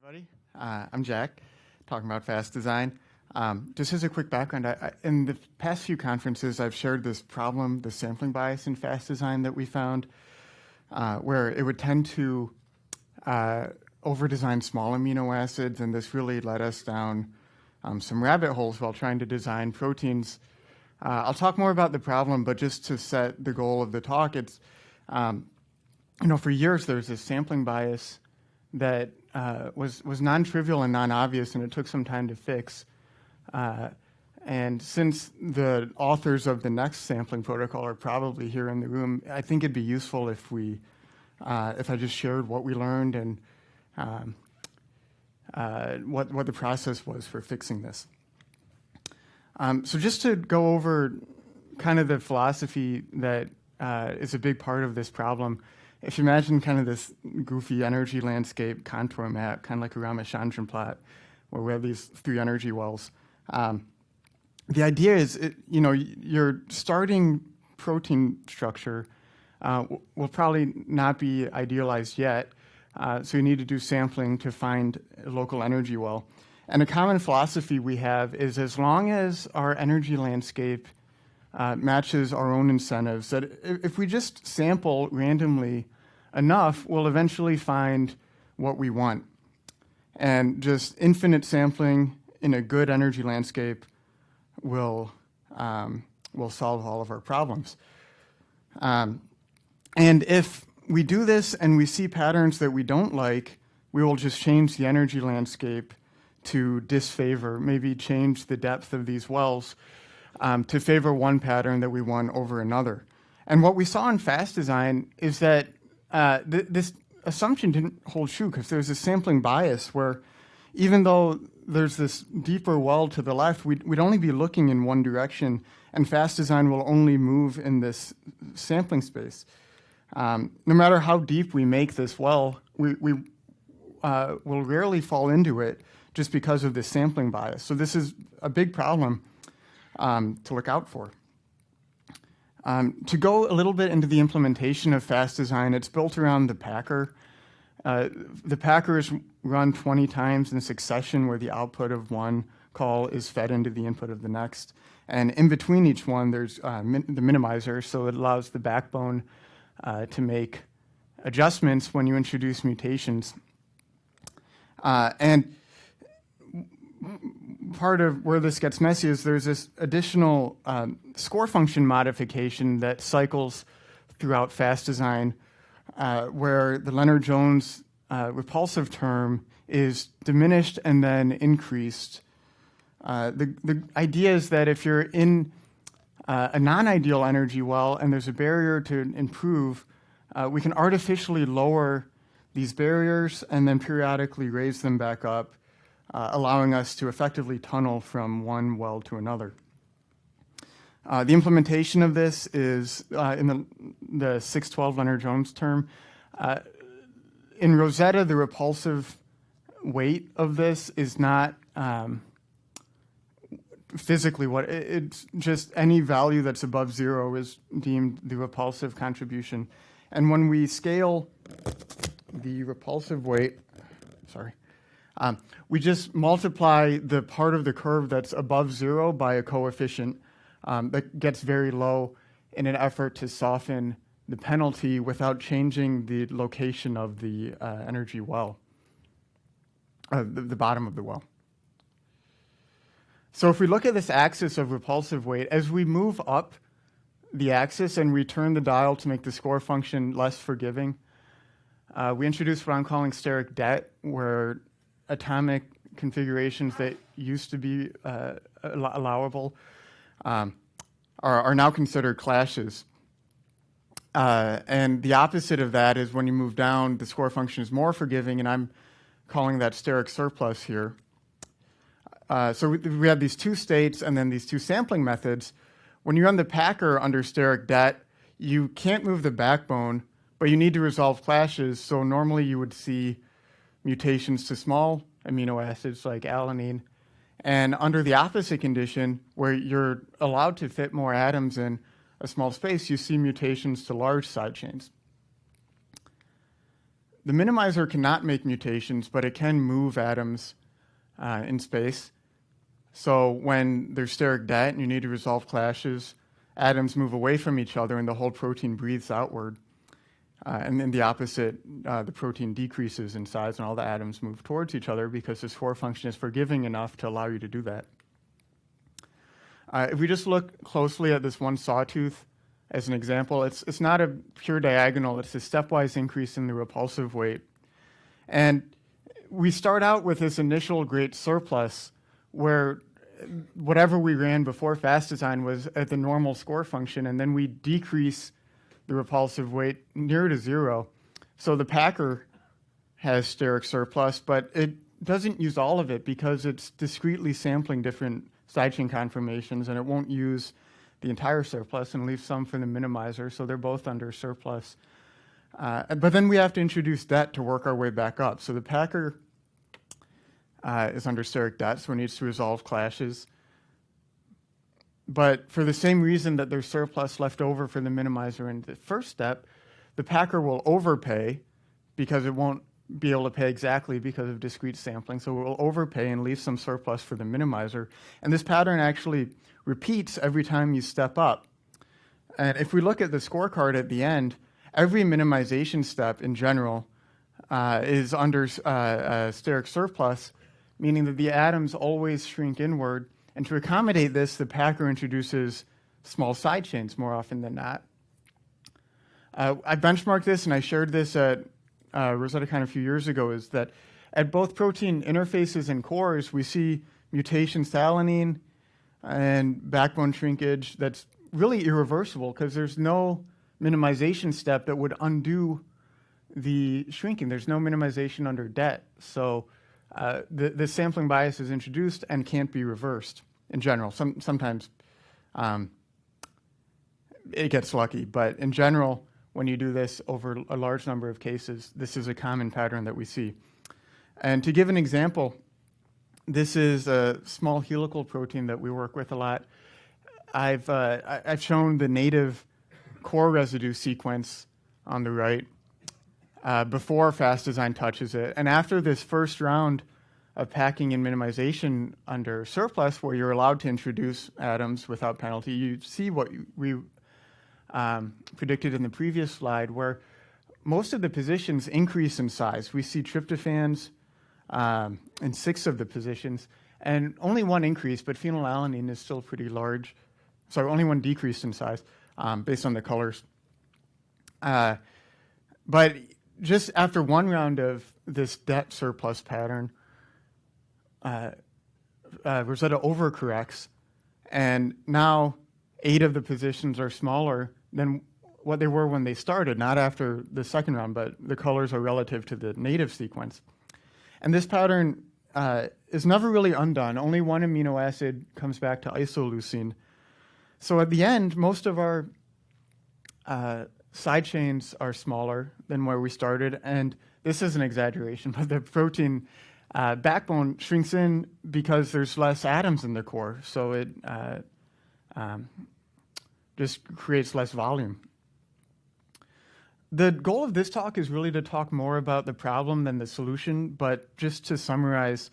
Everybody, I'm Jack, talking about FastDesign. Just as a quick background, in the past few conferences, I've shared this problem, the sampling bias in FastDesign that we found, where it would tend to over-design small amino acids, and this really led us down some rabbit holes while trying to design proteins. I'll talk more about the problem, but just to set the goal of the talk, it's, for years there's this sampling bias that was non-trivial and non-obvious, and it took some time to fix. And since the authors of the next sampling protocol are probably here in the room, I think it'd be useful if I just shared what we learned and what the process was for fixing this. So just to go over kind of the philosophy that is a big part of this problem. If you imagine kind of this goofy energy landscape contour map, kind of like a Ramachandran plot, where we have these three energy wells. The idea is, your starting protein structure will probably not be idealized yet, so you need to do sampling to find a local energy well. And a common philosophy we have is as long as our energy landscape matches our own incentives, that if we just sample randomly enough, we'll eventually find what we want. And just infinite sampling in a good energy landscape will solve all of our problems. And if we do this and we see patterns that we don't like, we will just change the energy landscape to disfavor, maybe change the depth of these wells to favor one pattern that we want over another. And what we saw in FastDesign is that this assumption didn't hold true, because there's a sampling bias where even though there's this deeper well to the left, we'd only be looking in one direction, and FastDesign will only move in this sampling space. No matter how deep we make this well, we will rarely fall into it just because of this sampling bias. So this is a big problem to look out for. To go a little bit into the implementation of FastDesign, it's built around the packer. The packer is run 20 times in succession, where the output of one call is fed into the input of the next. And in between each one, there's the minimizer, so it allows the backbone to make adjustments when you introduce mutations. And part of where this gets messy is there's this additional score function modification that cycles throughout FastDesign, where the Lennard-Jones repulsive term is diminished and then increased. The idea is that if you're in a non-ideal energy well and there's a barrier to improve, we can artificially lower these barriers and then periodically raise them back up, allowing us to effectively tunnel from one well to another. The implementation of this is in the 612 Lennard-Jones term. In Rosetta, the repulsive weight of this is not physically what it's just any value that's above 0 is deemed the repulsive contribution. And when we scale the repulsive weight, we just multiply the part of the curve that's above 0 by a coefficient that gets very low in an effort to soften the penalty without changing the location of the energy well, the bottom of the well. So if we look at this axis of repulsive weight, as we move up the axis and we turn the dial to make the score function less forgiving, we introduce what I'm calling steric debt, where atomic configurations that used to be allowable are now considered clashes. And the opposite of that is when you move down, the score function is more forgiving, and I'm calling that steric surplus here. So we have these two states and then these two sampling methods. When you run the packer under steric debt, you can't move the backbone, but you need to resolve clashes. So normally you would see mutations to small amino acids like alanine. And under the opposite condition, where you're allowed to fit more atoms in a small space, you see mutations to large side chains. the minimizer cannot make mutations, but it can move atoms in space. So when there's steric det and you need to resolve clashes, atoms move away from each other and the whole protein breathes outward. And then the opposite, the protein decreases in size and all the atoms move towards each other because this score function is forgiving enough to allow you to do that. If we just look closely at this one sawtooth as an example, it's not a pure diagonal, it's a stepwise increase in the repulsive weight. And we start out with this initial great surplus where whatever we ran before FastDesign was at the normal score function, and then we decrease the repulsive weight near to zero. So the packer has steric surplus, but it doesn't use all of it because it's discretely sampling different sidechain conformations, and it won't use the entire surplus and leave some for the minimizer, so they're both under surplus. But then we have to introduce det to work our way back up. So the packer is under steric det, so it needs to resolve clashes. But for the same reason that there's surplus left over for the minimizer in the first step, the packer will overpay because it won't be able to pay exactly because of discrete sampling. So it will overpay and leave some surplus for the minimizer. And this pattern actually repeats every time you step up. And if we look at the scorecard at the end, every minimization step in general is under steric surplus, meaning that the atoms always shrink inward. And to accommodate this, the packer introduces small side chains more often than not. I benchmarked this and I shared this at RosettaCON a few years ago, is that at both protein interfaces and cores, we see mutations to alanine and backbone shrinkage that's really irreversible because there's no minimization step that would undo the shrinking. There's no minimization under det. So the sampling bias is introduced and can't be reversed in general. Sometimes it gets lucky, but in general, when you do this over a large number of cases, this is a common pattern that we see. And to give an example, this is a small helical protein that we work with a lot. I've shown the native core residue sequence on the right before FastDesign touches it. And after this first round of packing and minimization under surplus, where you're allowed to introduce atoms without penalty, you see what we predicted in the previous slide, where most of the positions increase in size. We see tryptophans in 6 of the positions, and only one increase, but phenylalanine is still pretty large. Sorry, only one decrease in size based on the colors. But just after one round of this det surplus pattern, Rosetta overcorrects, and now 8 of the positions are smaller than what they were when they started, not after the second round, but the colors are relative to the native sequence. And this pattern is never really undone. Only one amino acid comes back to isoleucine. So at the end, most of our side chains are smaller than where we started, and this is an exaggeration, but the protein backbone shrinks in because there's less atoms in the core, so it just creates less volume. The goal of this talk is really to talk more about the problem than the solution, but just to summarize,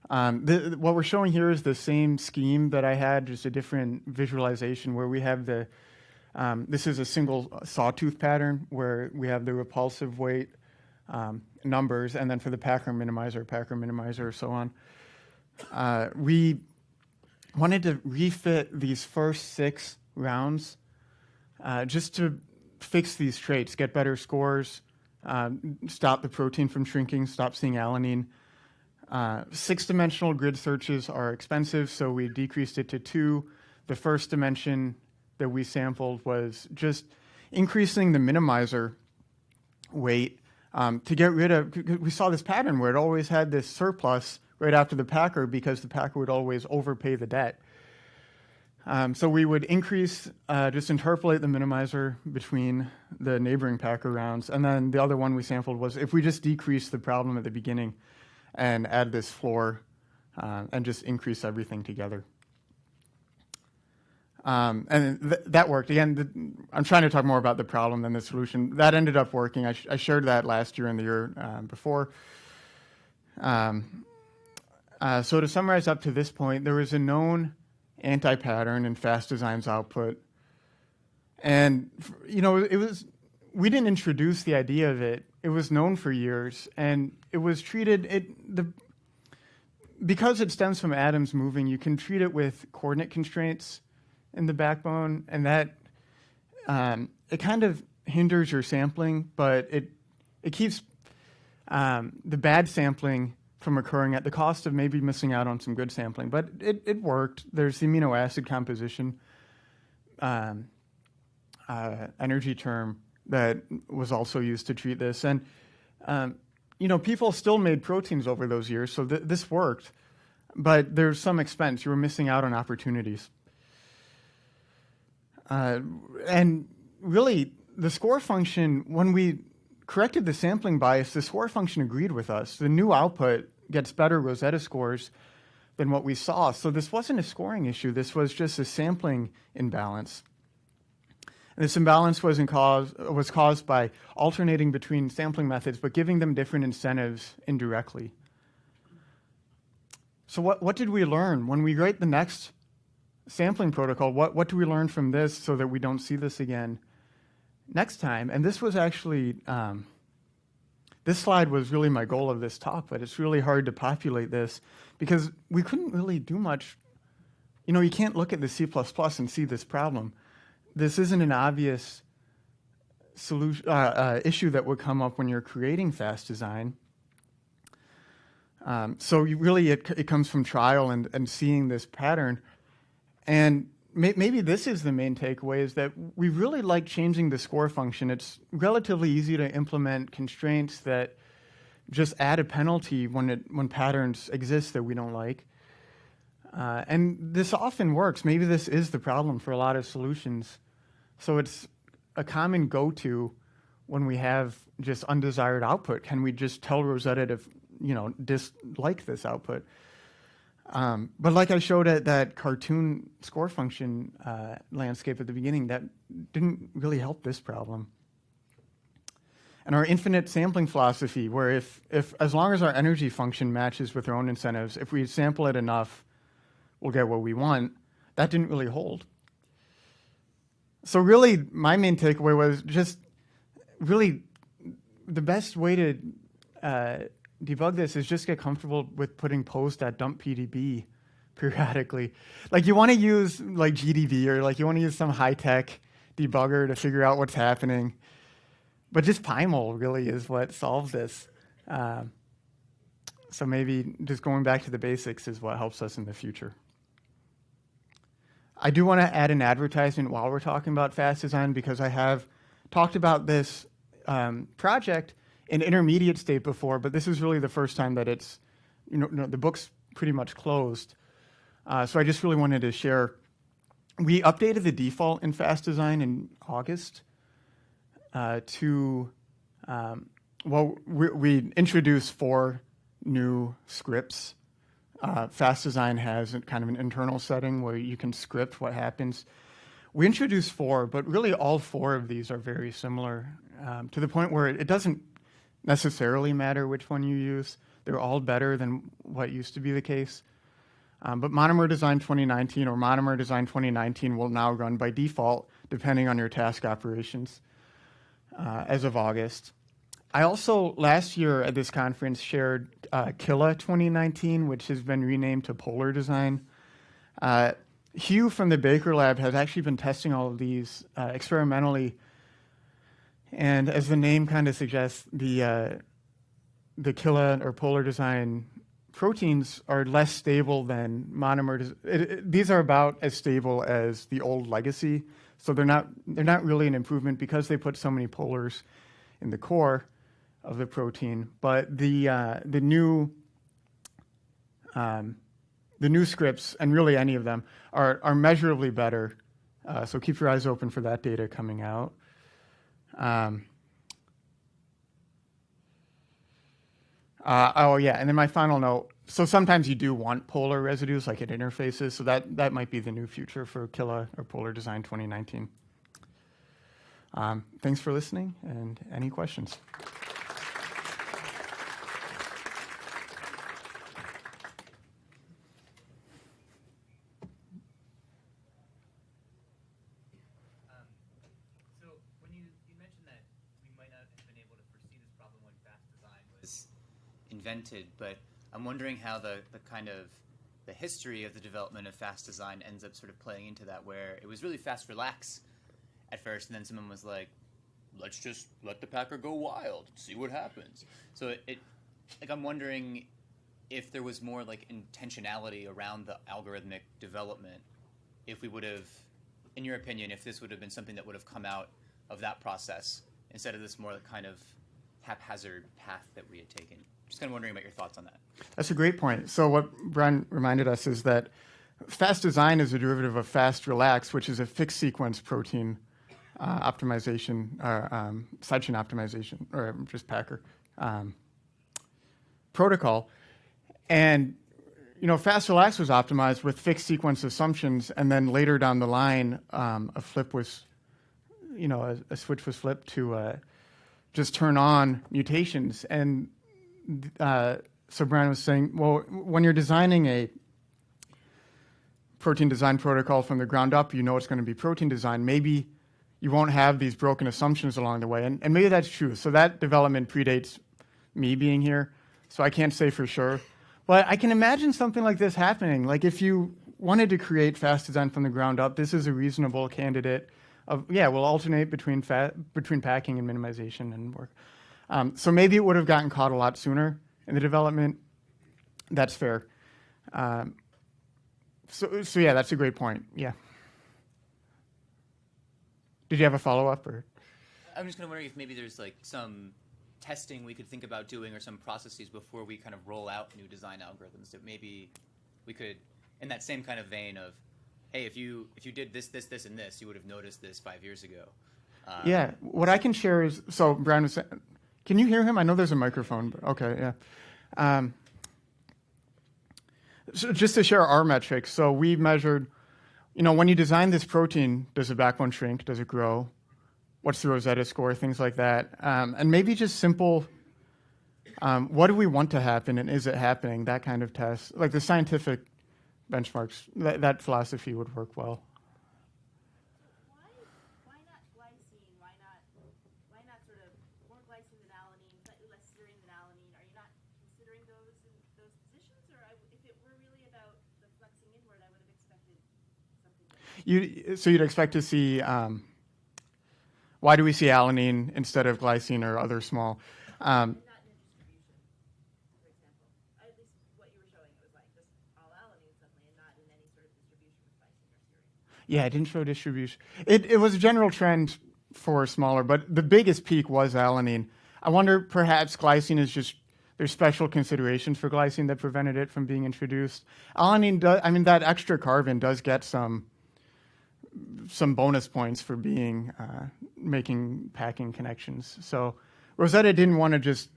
what we're showing here is the same scheme that I had, just a different visualization where we have the, this is a single sawtooth pattern where we have the repulsive weight numbers, and then for the packer minimizer, so on. We wanted to refit these first 6 rounds just to fix these traits, get better scores, stop the protein from shrinking, stop seeing alanine. 6-dimensional grid searches are expensive, so we decreased it to 2. The first dimension that we sampled was just increasing the minimizer weight to get rid of, we saw this pattern where it always had this surplus right after the packer because the packer would always overpay the det. So we would increase, just interpolate the minimizer between the neighboring packer rounds. And then the other one we sampled was if we just decrease the problem at the beginning and add this floor and just increase everything together. And that worked. Again, I'm trying to talk more about the problem than the solution. That ended up working. I shared that last year and the year before. So to summarize up to this point, there was a known anti-pattern in FastDesign's output. And, we didn't introduce the idea of it. It was known for years, and it was treated, because it stems from atoms moving, you can treat it with coordinate constraints in the backbone, and that it kind of hinders your sampling, but it keeps the bad sampling from occurring at the cost of maybe missing out on some good sampling. But it worked. There's the amino acid composition energy term that was also used to treat this. And, people still made proteins over those years, so this worked. But there's some expense. You were missing out on opportunities. And really, the score function, when we corrected the sampling bias, the score function agreed with us. The new output gets better Rosetta scores than what we saw. So this wasn't a scoring issue. This was just a sampling imbalance. And this imbalance was caused by alternating between sampling methods, but giving them different incentives indirectly. So what did we learn? When we write the next sampling protocol, what do we learn from this so that we don't see this again next time? And this was actually, this slide was really my goal of this talk, but it's really hard to populate this because we couldn't really do much. You can't look at the C++ and see this problem. This isn't an obvious solution, issue that would come up when you're creating FastDesign. So it comes from trial and seeing this pattern. And maybe this is the main takeaway, is that we really like changing the score function. It's relatively easy to implement constraints that just add a penalty when patterns exist that we don't like. And this often works. Maybe this is the problem for a lot of solutions. So it's a common go-to when we have just undesired output. Can we just tell Rosetta to, dislike this output? But like I showed at that cartoon score function landscape at the beginning, that didn't really help this problem. And our infinite sampling philosophy, where if as long as our energy function matches with our own incentives, if we sample it enough, we'll get what we want, that didn't really hold. So really, my main takeaway was just really the best way to debug this is just get comfortable with putting post.dump.pdb periodically. Like you want to use like GDB or like you want to use some high-tech debugger to figure out what's happening. But just PyMol really is what solves this. So maybe just going back to the basics is what helps us in the future. I do want to add an advertisement while we're talking about FastDesign because I have talked about this project in intermediate state before, but this is really the first time that it's, the book's pretty much closed. So I just really wanted to share. We updated the default in FastDesign in August we introduced 4 new scripts. FastDesign has kind of an internal setting where you can script what happens. We introduced 4, but really all 4 of these are very similar to the point where it doesn't necessarily matter which one you use. They're all better than what used to be the case. But Monomer Design 2019 or Monomer Design 2019 will now run by default depending on your task operations as of August. I also, last year at this conference, shared Killa 2019, which has been renamed to Polar Design. Hugh from the Baker Lab has actually been testing all of these experimentally. And as the name kind of suggests, the Killa or Polar Design proteins are less stable than monomer. These are about as stable as the old legacy. So they're not really an improvement because they put so many polars in the core of the protein. But the new scripts, and really any of them, are measurably better. So keep your eyes open for that data coming out. And then my final note, so sometimes you do want polar residues like at interfaces, so that might be the new future for Killa or Polar Design 2019. Thanks for listening, and any questions? So when you mentioned that we might not have been able to foresee this problem when FastDesign was invented, but I'm wondering how the kind of the history of the development of FastDesign ends up sort of playing into that, where it was really fast relax at first, and then someone was like, let's just let the packer go wild, see what happens. So like I'm wondering if there was more like intentionality around the algorithmic development, if we would have, in your opinion, if this would have been something that would have come out of that process instead of this more kind of haphazard path that we had taken. Just kind of wondering about your thoughts on that. That's a great point. So what Brian reminded us is that FastDesign is a derivative of FastRelax, which is a fixed sequence protein optimization, sidechain optimization, or just Packer protocol. And FastRelax was optimized with fixed sequence assumptions, and then later down the line, a flip was, a switch was flipped to just turn on mutations. And so Brian was saying, well, when you're designing a protein design protocol from the ground up, it's going to be protein design. Maybe you won't have these broken assumptions along the way. And maybe that's true. So that development predates me being here, so I can't say for sure. But I can imagine something like this happening. Like if you wanted to create FastDesign from the ground up, this is a reasonable candidate of, we'll alternate between packing and minimization and work. So maybe it would have gotten caught a lot sooner in the development. That's fair. So yeah, that's a great point. Yeah. Did you have a follow-up? Or? I'm just kind of wondering if maybe there's like some testing we could think about doing or some processes before we kind of roll out new design algorithms that maybe we could, in that same kind of vein of, hey, if you did this, and this, you would have noticed this 5 years ago. What I can share is, so Brian was saying, can you hear him? I know there's a microphone, but okay, yeah. So just to share our metrics, so we measured, when you design this protein, does the backbone shrink? Does it grow? What's the Rosetta score? Things like that. And maybe just simple, what do we want to happen and is it happening? That kind of test. Like the scientific benchmarks, that philosophy would work well. Why not glycine? Why not sort of more glycine than alanine, slightly less serine than alanine? Are you not considering those positions? Or if it were really about the flexing inward, I would have expected something different. So you'd expect to see, why do we see alanine instead of glycine or other small? Not in a distribution, for example. At least what you were showing, it was like just all alanine suddenly and not in any sort of distribution with glycine or serine. Yeah, it didn't show distribution. It was a general trend for smaller, but the biggest peak was alanine. I wonder perhaps glycine is just, there's special considerations for glycine that prevented it from being introduced. Alanine does, that extra carbon does get some bonus points for being, making packing connections. So Rosetta didn't want to just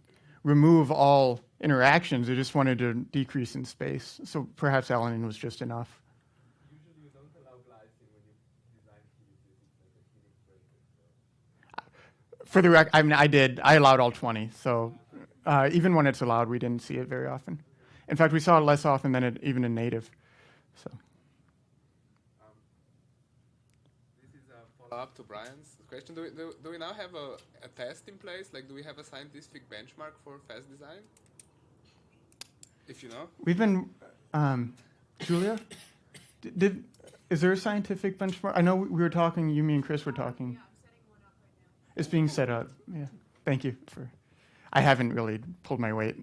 remove all interactions, it just wanted to decrease in space. So perhaps alanine was just enough. Usually you don't allow glycine when you design fuses, it's like a helic break. For the I did. I allowed all 20. So even when it's allowed, we didn't see it very often. In fact, we saw it less often than even in native. So. This is a follow-up to Brian's question. Do we now have a test in place? Like, do we have a scientific benchmark for FastDesign? If you know. We've been, Julia, is there a scientific benchmark? I know we were talking, you, me, and Chris were talking. Yeah, I'm setting one up right now. It's being set up, yeah. Thank you for, I haven't really pulled my weight.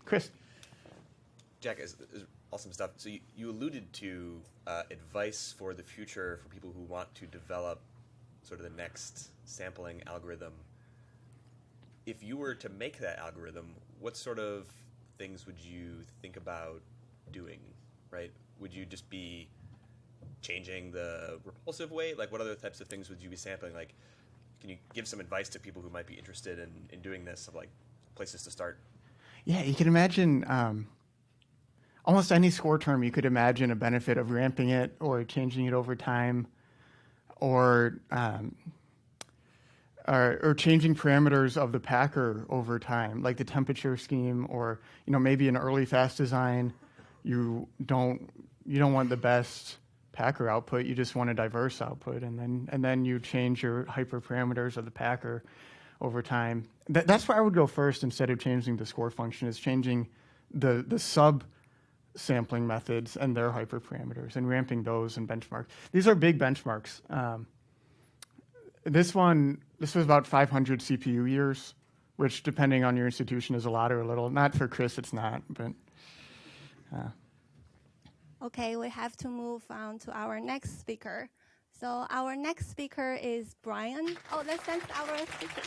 Chris. Jack, is awesome stuff. So you alluded to advice for the future for people who want to develop sort of the next sampling algorithm. If you were to make that algorithm, what sort of things would you think about doing, right? Would you just be changing the repulsive weight? Like, what other types of things would you be sampling? Like, can you give some advice to people who might be interested in doing this, of like places to start? Yeah, you can imagine almost any score term. You could imagine a benefit of ramping it or changing it over time, or changing parameters of the packer over time, like the temperature scheme, or maybe an early FastDesign, you don't want the best packer output, you just want a diverse output, and then you change your hyperparameters of the packer over time. That's where I would go first instead of changing the score function, is changing the sub sampling methods and their hyperparameters and ramping those and benchmarks. These are big benchmarks. This was about 500 CPU years, which depending on your institution is a lot or a little. Not for Chris, it's not, but. Okay, we have to move on to our next speaker. So our next speaker is Brian. Oh, let's thank our speaker.